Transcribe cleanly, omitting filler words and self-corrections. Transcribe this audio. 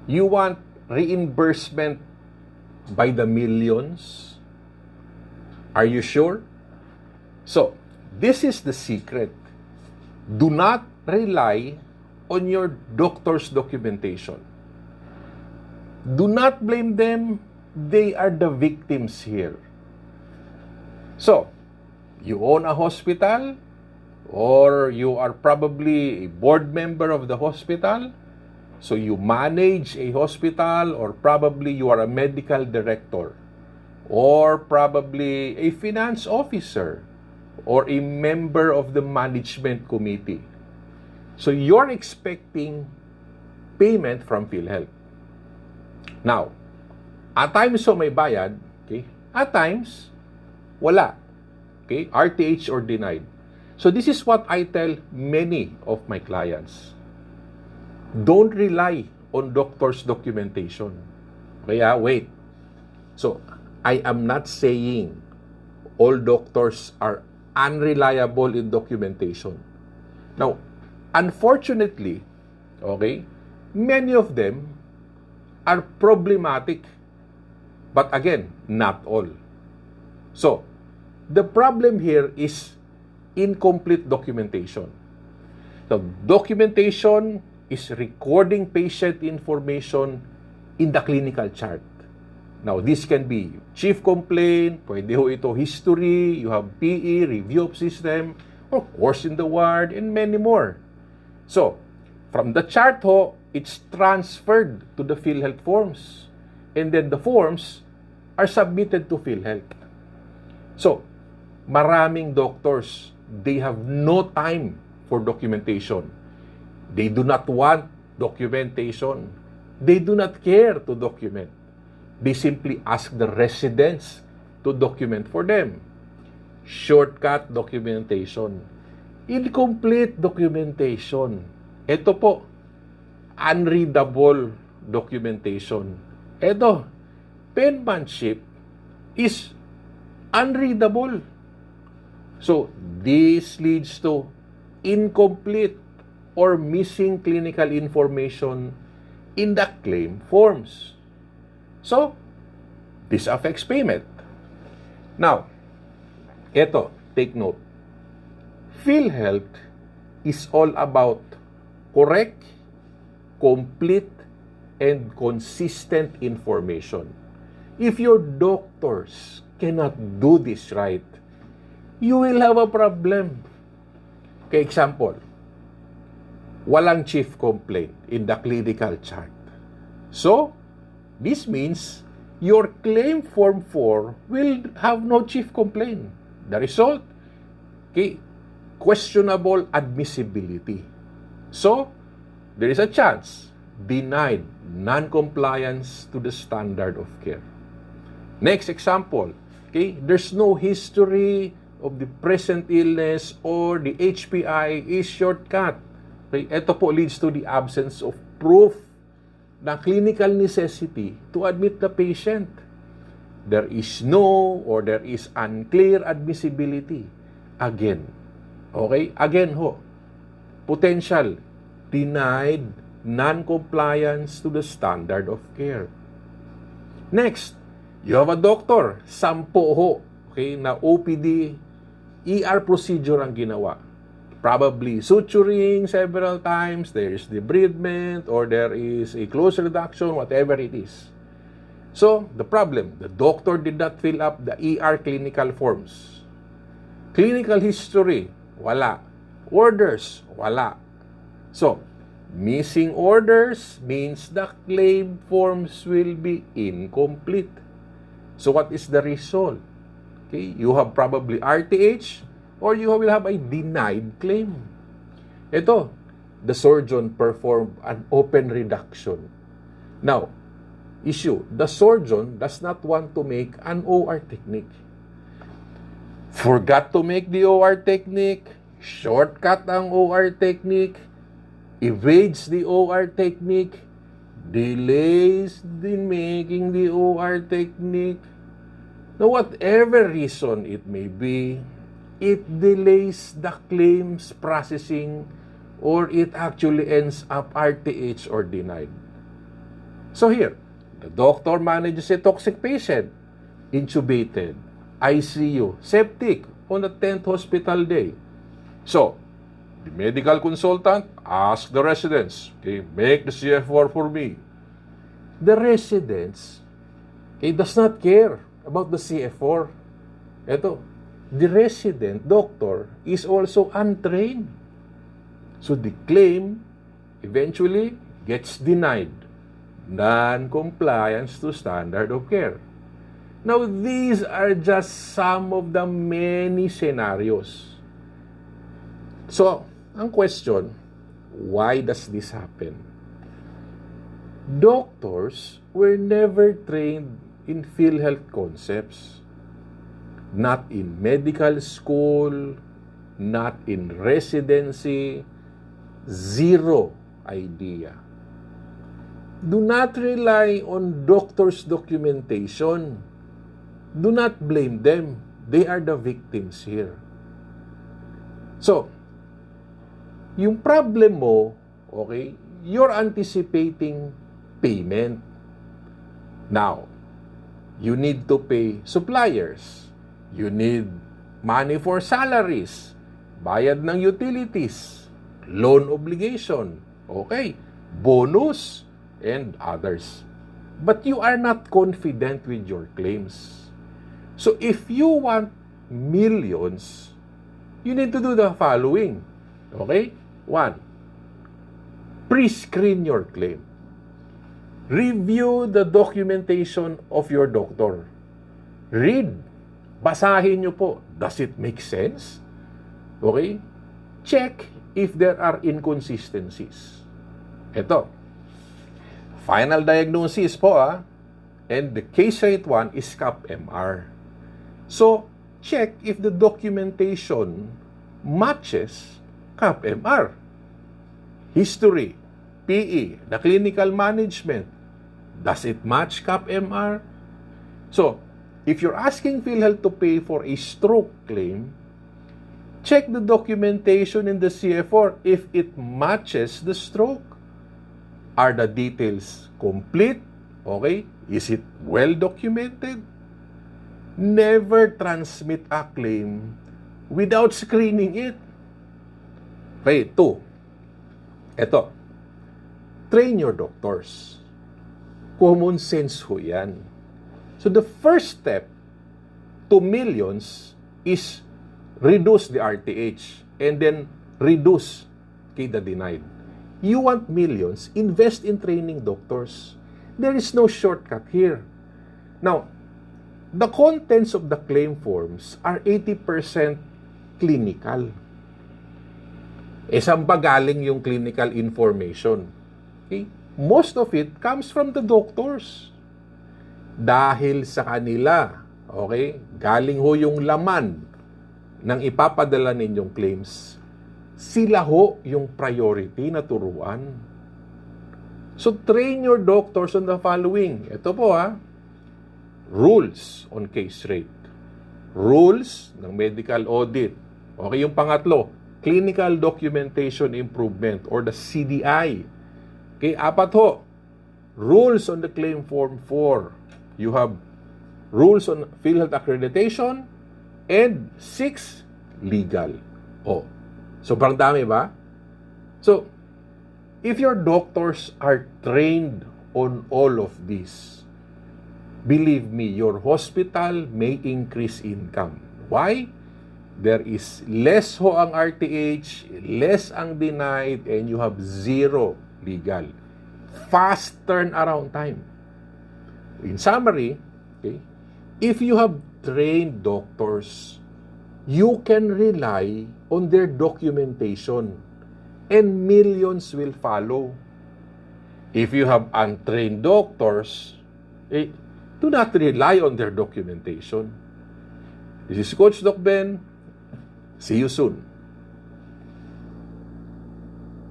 You want reimbursement by the millions? Are you sure? So, this is the secret. Do not rely on your doctor's documentation. Do not blame them. They are the victims here. So, you own a hospital, or you are probably a board member of the hospital, so you manage a hospital, or probably you are a medical director, or probably a finance officer, or a member of the management committee. So you're expecting payment from PhilHealth. Now, at times so may bayad, okay? At times, wala. Okay? RTH or denied. So this is what I tell many of my clients. Don't rely on doctor's documentation. Kaya wait. So, I am not saying all doctors are unreliable in documentation. Now, unfortunately, okay, many of them are problematic. But again, not all. So, the problem here is incomplete documentation. So, documentation is recording patient information in the clinical chart. Now, this can be chief complaint, pwede ho ito history, you have PE, review of system, or course in the ward, and many more. So, from the chart ho, it's transferred to the PhilHealth forms. And then the forms are submitted to PhilHealth. So, maraming doctors, they have no time for documentation. They do not want documentation. They do not care to document. They simply ask the residents to document for them. Shortcut documentation. Incomplete documentation. Ito po, unreadable documentation. Ito, penmanship is unreadable. So, this leads to incomplete or missing clinical information in the claim forms. So, this affects payment. Now, eto, take note. PhilHealth is all about correct, complete, and consistent information. If your doctors cannot do this right, you will have a problem. Okay, example, walang chief complaint in the clinical chart. So, this means your claim form 4 will have no chief complaint. The result, okay, questionable admissibility. So, there is a chance denied non-compliance to the standard of care. Next example, okay, there's no history of the present illness or the HPI is shortcut. Okay, ito po leads to the absence of proof na clinical necessity to admit the patient. There is no or there is unclear admissibility. Again, okay? Again ho, potential denied non-compliance to the standard of care. Next, you have a doctor, 10 ho, okay, na OPD, ER procedure ang ginawa. Probably suturing several times, there is debridement, or there is a close reduction, whatever it is. So, the problem, the doctor did not fill up the ER clinical forms. Clinical history, wala. Orders, wala. So, missing orders means the claim forms will be incomplete. So, what is the result? Okay, you have probably RTH, or you will have a denied claim. Ito, the surgeon performed an open reduction. Now, issue, the surgeon does not want to make an OR technique. Forgot to make the OR technique, shortcut ang OR technique, evades the OR technique, delays in making the OR technique. Now, whatever reason it may be, it delays the claims processing or it actually ends up RTH or denied. So here, the doctor manages a toxic patient, intubated, ICU, septic on the 10th hospital day. So, the medical consultant asks the residents, okay, make the CFR for me. The residents, okay, does not care about the CFR. Ito, the resident doctor is also untrained. So the claim eventually gets denied. Non-compliance to standard of care. Now, these are just some of the many scenarios. So, ang question, why does this happen? Doctors were never trained in PhilHealth concepts. Not in medical school, not in residency, zero idea. Do not rely on doctors' documentation. Do not blame them. They are the victims here. So, yung problem mo, okay, you're anticipating payment. Now, you need to pay suppliers. You need money for salaries, bayad ng utilities, loan obligation, okay, bonus, and others. But you are not confident with your claims. So if you want millions, you need to do the following. Okay? 1. Pre-screen your claim. Review the documentation of your doctor. Read. Basahin nyo po. Does it make sense? Okay? Check if there are inconsistencies. Ito. Final diagnosis po and the case rate 1 is CAP-MR. So, check if the documentation matches CAP-MR. History, PE, the clinical management, does it match CAP-MR? So, if you're asking PhilHealth to pay for a stroke claim, check the documentation in the CFR if it matches the stroke. Are the details complete? Okay? Is it well documented? Never transmit a claim without screening it. Okay, 2. Ito. Train your doctors. Common sense ho yan. So the first step to millions is reduce the RTH and then reduce the denied. You want millions, invest in training doctors. There is no shortcut here. Now, the contents of the claim forms are 80% clinical. Saan ba galing yung clinical information? Okay? Most of it comes from the doctors. Dahil sa kanila, okay, galing ho yung laman ng ipapadala ninyong claims. Sila ho yung priority na turuan. So, train your doctors on the following. Ito po rules on case rate. Rules ng medical audit. Okay, yung pangatlo, clinical documentation improvement or the CDI. Okay, 4 ho. Rules on the claim form 4. You have rules on PhilHealth accreditation and 6, legal. Sobrang dami ba? So, if your doctors are trained on all of this, believe me, your hospital may increase income. Why? There is less ho ang RTH, less ang denied, and you have 0 legal. Fast turnaround time. In summary, okay, if you have trained doctors, you can rely on their documentation and millions will follow. If you have untrained doctors, do not rely on their documentation. This is Coach Doc Ben. See you soon.